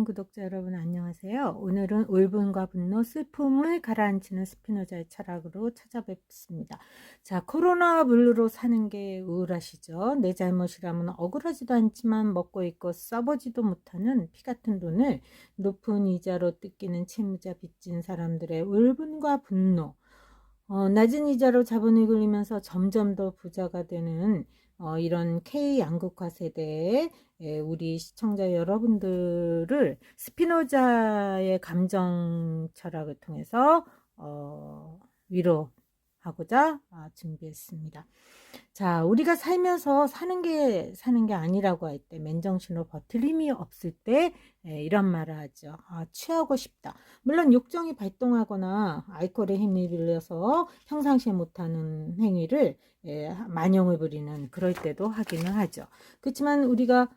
구독자 여러분 안녕하세요. 오늘은 울분과 분노, 슬픔을 가라앉히는 스피노자의 철학으로 찾아뵙습니다. 자, 코로나 블루로 사는 게 우울하시죠? 내 잘못이라면 억울하지도 않지만 먹고 있고 써보지도 못하는 피 같은 돈을 높은 이자로 뜯기는 채무자 빚진 사람들의 울분과 분노, 낮은 이자로 자본을 굴리면서 점점 더 부자가 되는 이런 K 양극화 세대의 우리 시청자 여러분들을 스피노자의 감정 철학을 통해서 위로하고자 준비했습니다. 자, 우리가 살면서 사는 게 아니라고 할 때, 맨정신으로 버틸 힘이 없을 때 이런 말을 하죠. 취하고 싶다. 물론 욕정이 발동하거나 알코올에 힘을 빌려서 평상시에 못하는 행위를 만용을 부리는 그럴 때도 하기는 하죠. 그렇지만 우리가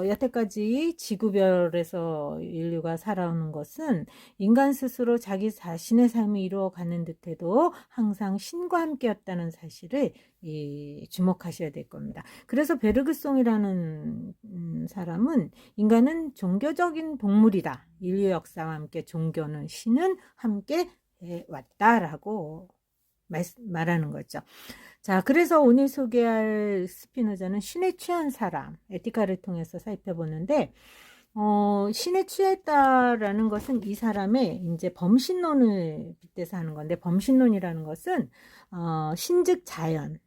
여태까지 지구별에서 인류가 살아오는 것은 인간 스스로 자기 자신의 삶을 이루어가는 듯해도 항상 신과 함께였다는 사실을 주목하셔야 될 겁니다. 그래서 베르그송이라는 사람은 인간은 종교적인 동물이다. 인류 역사와 함께 종교는 신은 함께 왔다라고 말하는 거죠. 자, 그래서 오늘 소개할 스피노자는 신에 취한 사람, 에티카를 통해서 살펴보는데, 신에 취했다라는 것은 이 사람의 이제 범신론을 빗대서 하는 건데, 범신론이라는 것은, 신즉 자연,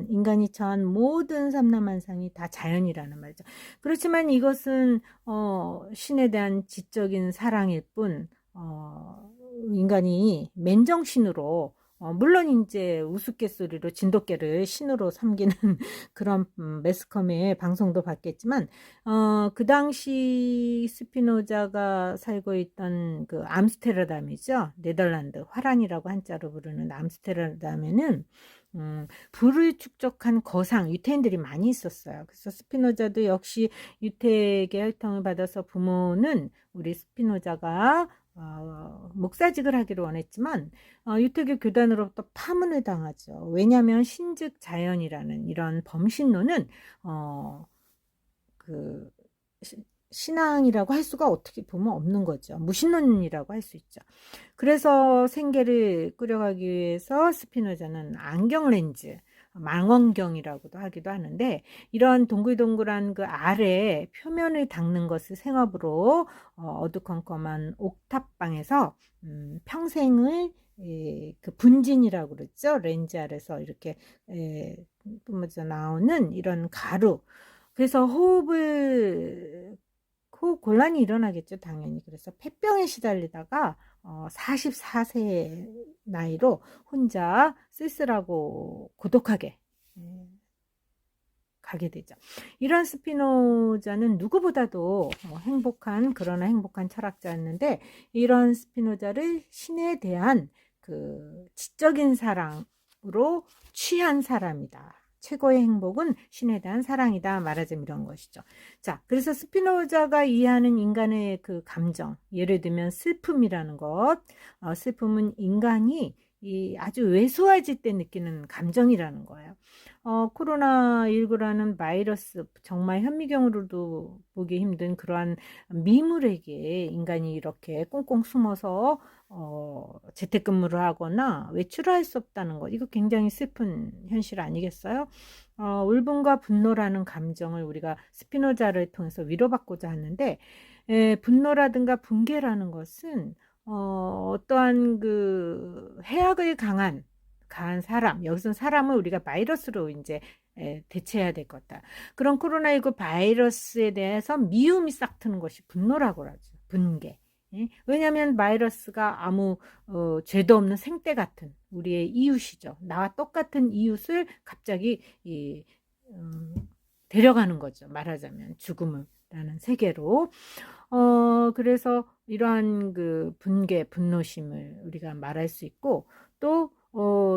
인간이 처한 모든 삼라만상이 다 자연이라는 말이죠. 그렇지만 이것은, 신에 대한 지적인 사랑일 뿐, 인간이 맨정신으로 물론 이제 우스갯소리로 진돗개를 신으로 섬기는 그런 매스컴의 방송도 봤겠지만 그 당시 스피노자가 살고 있던 그 암스테르담이죠. 네덜란드 화란이라고 한자로 부르는 암스테르담에는 부를 축적한 거상 유태인들이 많이 있었어요. 그래서 스피노자도 역시 유태계 혈통을 받아서 부모는 우리 스피노자가 목사직을 하기를 원했지만 유태계 교단으로부터 파문을 당하죠. 왜냐하면 신즉 자연이라는 이런 범신론은 그 신앙이라고 할 수가 어떻게 보면 없는 거죠. 무신론이라고 할 수 있죠. 그래서 생계를 꾸려가기 위해서 스피노자는 안경렌즈, 망원경이라고도 하기도 하는데 이런 동글동글한 그 아래 표면을 닦는 것을 생업으로 어두컴컴한 옥탑방에서 평생을 그 분진이라고 그랬죠. 렌즈 아래서 이렇게 뿜어져 나오는 이런 가루. 그래서 호흡 곤란이 일어나겠죠, 당연히. 그래서 폐병에 시달리다가 44세 나이로 혼자 쓸쓸하고 고독하게 가게 되죠. 이런 스피노자는 누구보다도 그러나 행복한 철학자였는데 이런 스피노자를 신에 대한 그 지적인 사랑으로 취한 사람이다. 최고의 행복은 신에 대한 사랑이다. 말하자면 이런 것이죠. 자, 그래서 스피노자가 이해하는 인간의 그 감정, 예를 들면 슬픔이라는 것, 슬픔은 인간이 아주 왜소해질 때 느끼는 감정이라는 거예요. 코로나19라는 바이러스, 정말 현미경으로도 보기 힘든 그러한 미물에게 인간이 이렇게 꽁꽁 숨어서 재택근무를 하거나 외출을 할 수 없다는 것, 이거 굉장히 슬픈 현실 아니겠어요? 울분과 분노라는 감정을 우리가 스피노자를 통해서 위로받고자 하는데 분노라든가 분개라는 것은 어떠한 그 해악을 가한 사람, 여기서 사람을 우리가 바이러스로 이제 대체해야 될 것 같다. 그런 코로나19 바이러스에 대해서 미움이 싹 트는 것이 분노라고 하죠. 분개. 왜냐하면 바이러스가 아무 죄도 없는 생떼 같은 우리의 이웃이죠. 나와 똑같은 이웃을 갑자기 데려가는 거죠. 말하자면 죽음이라는 세계로. 그래서 이러한 그 분개, 분노심을 우리가 말할 수 있고 또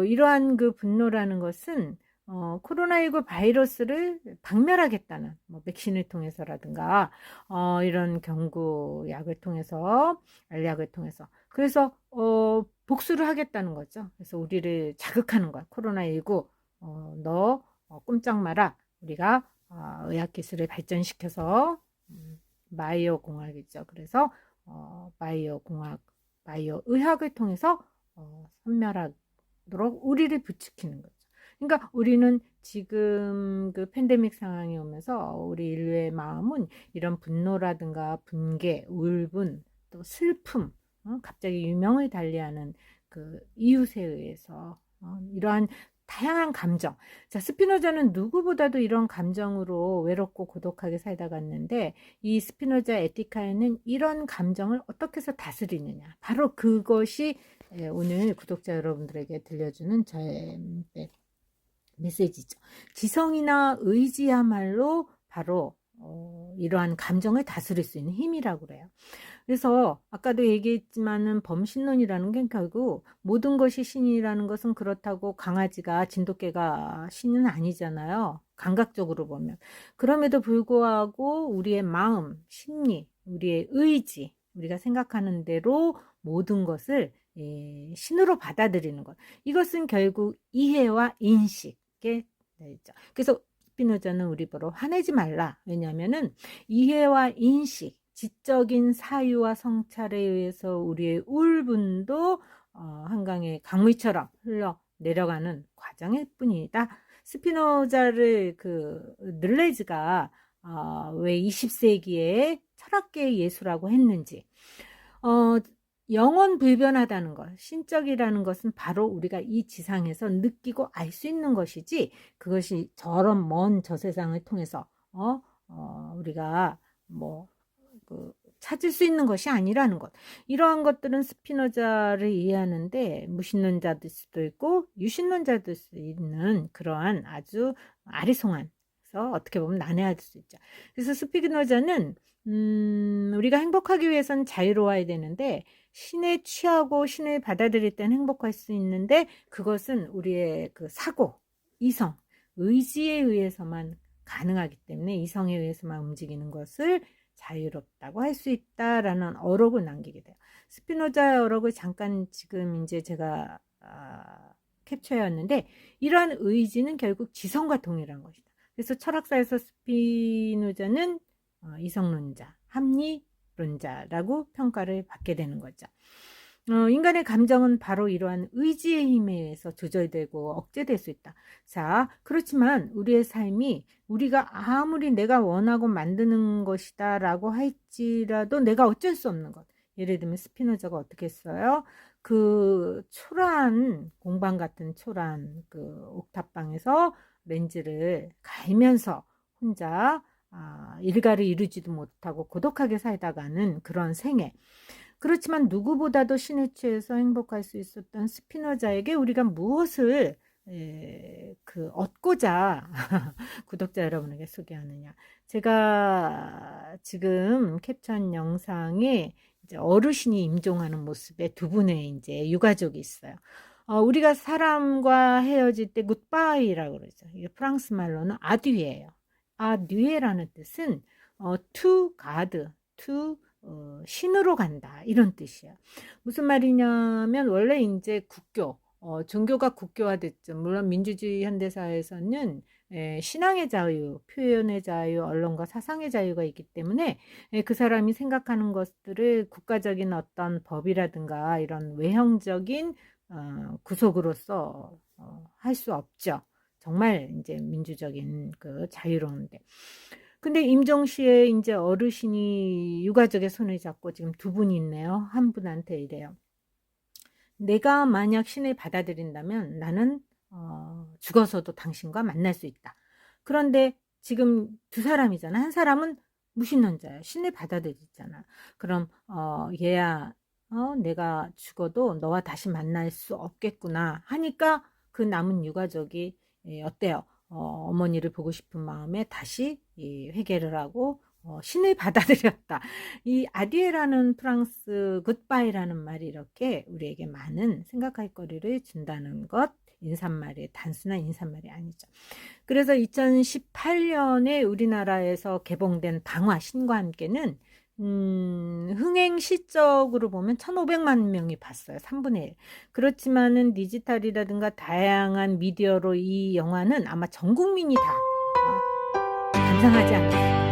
이러한 그 분노라는 것은 코로나19 바이러스를 박멸하겠다는 백신을 통해서라든가 이런 경구약을 통해서 알약을 통해서 그래서 복수를 하겠다는 거죠. 그래서 우리를 자극하는 거야. 코로나19 너 꼼짝 마라. 우리가 의학기술을 발전시켜서 바이오 공학이죠. 그래서 바이오 의학을 통해서 선멸하도록 우리를 부추기는 거죠. 그러니까 우리는 지금 그 팬데믹 상황이 오면서 우리 인류의 마음은 이런 분노라든가 분개, 울분, 또 슬픔, 갑자기 유명을 달리하는 그 이웃에 의해서 이러한 다양한 감정. 자, 스피노자는 누구보다도 이런 감정으로 외롭고 고독하게 살다 갔는데, 이 스피노자 에티카에는 이런 감정을 어떻게 해서 다스리느냐. 바로 그것이 오늘 구독자 여러분들에게 들려주는 저의 메시지죠. 지성이나 의지야말로 바로 이러한 감정을 다스릴 수 있는 힘이라고 그래요. 그래서 아까도 얘기했지만은 범신론이라는 게 결국 모든 것이 신이라는 것은 그렇다고 강아지가 진돗개가 신은 아니잖아요. 감각적으로 보면. 그럼에도 불구하고 우리의 마음, 심리, 우리의 의지, 우리가 생각하는 대로 모든 것을 신으로 받아들이는 것. 이것은 결국 이해와 인식에 있죠. 그래서 스피노자는 우리 보러 화내지 말라. 왜냐하면은 이해와 인식, 지적인 사유와 성찰에 의해서 우리의 울분도 한강의 강물처럼 흘러 내려가는 과정일 뿐이다. 스피노자를 늘레즈가 왜 20세기에 철학계의 예수라고 했는지, 영원 불변하다는 것, 신적이라는 것은 바로 우리가 이 지상에서 느끼고 알 수 있는 것이지, 그것이 저런 먼 저 세상을 통해서 우리가 찾을 수 있는 것이 아니라는 것. 이러한 것들은 스피노자를 이해하는데 무신론자들 수도 있고 유신론자들 수 있는 그러한 아주 아리송한, 그래서 어떻게 보면 난해할 수 있죠. 그래서 스피노자는 우리가 행복하기 위해서는 자유로워야 되는데, 신에 취하고 신을 받아들일 때는 행복할 수 있는데, 그것은 우리의 그 사고, 이성, 의지에 의해서만 가능하기 때문에, 이성에 의해서만 움직이는 것을 자유롭다고 할 수 있다라는 어록을 남기게 돼요. 스피노자의 어록을 잠깐 지금 이제 제가 캡처해왔는데, 이러한 의지는 결국 지성과 동일한 것이다. 그래서 철학사에서 스피노자는 이성론자, 합리론자라고 평가를 받게 되는 거죠. 인간의 감정은 바로 이러한 의지의 힘에 의해서 조절되고 억제될 수 있다. 자, 그렇지만 우리의 삶이 우리가 아무리 내가 원하고 만드는 것이다 라고 할지라도 내가 어쩔 수 없는 것. 예를 들면 스피노자가 어떻게 했어요? 그 초라한 공방 같은 초라한 그 옥탑방에서 렌즈를 갈면서 혼자 일가를 이루지도 못하고 고독하게 살다가는 그런 생애. 그렇지만 누구보다도 신에 취해서 행복할 수 있었던 스피노자에게 우리가 무엇을 얻고자 구독자 여러분에게 소개하느냐. 제가 지금 캡처한 영상에 이제 어르신이 임종하는 모습의 두 분의 이제 유가족이 있어요. 우리가 사람과 헤어질 때 굿바이라고 그러죠. 이게 프랑스 말로는 아듀예요. 아듀에라는 뜻은 to God, to 신으로 간다, 이런 뜻이야. 무슨 말이냐면 원래 이제 국교, 종교가 국교화됐죠. 물론 민주주의 현대사회에서는 신앙의 자유, 표현의 자유, 언론과 사상의 자유가 있기 때문에 그 사람이 생각하는 것들을 국가적인 어떤 법이라든가 이런 외형적인 구속으로서 할 수 없죠. 정말 이제 민주적인 그 자유로운데. 근데 임종시에 이제 어르신이 유가족의 손을 잡고 지금 두 분이 있네요. 한 분한테 이래요. 내가 만약 신을 받아들인다면 나는 죽어서도 당신과 만날 수 있다. 그런데 지금 두 사람이잖아. 한 사람은 무신론자야. 신을 받아들이잖아. 그럼 얘야, 내가 죽어도 너와 다시 만날 수 없겠구나 하니까 그 남은 유가족이 어때요? 어머니를 보고 싶은 마음에 다시 회개를 하고 신을 받아들였다. 이 아디에라는 프랑스 굿바이라는 말이 이렇게 우리에게 많은 생각할 거리를 준다는 것, 인사말이 단순한 인사말이 아니죠. 그래서 2018년에 우리나라에서 개봉된 방화 신과 함께는 흥행 시적으로 보면 1,500만 명이 봤어요. 3분의 1. 그렇지만은 디지털이라든가 다양한 미디어로 이 영화는 아마 전 국민이 다 감상하지 않았어요.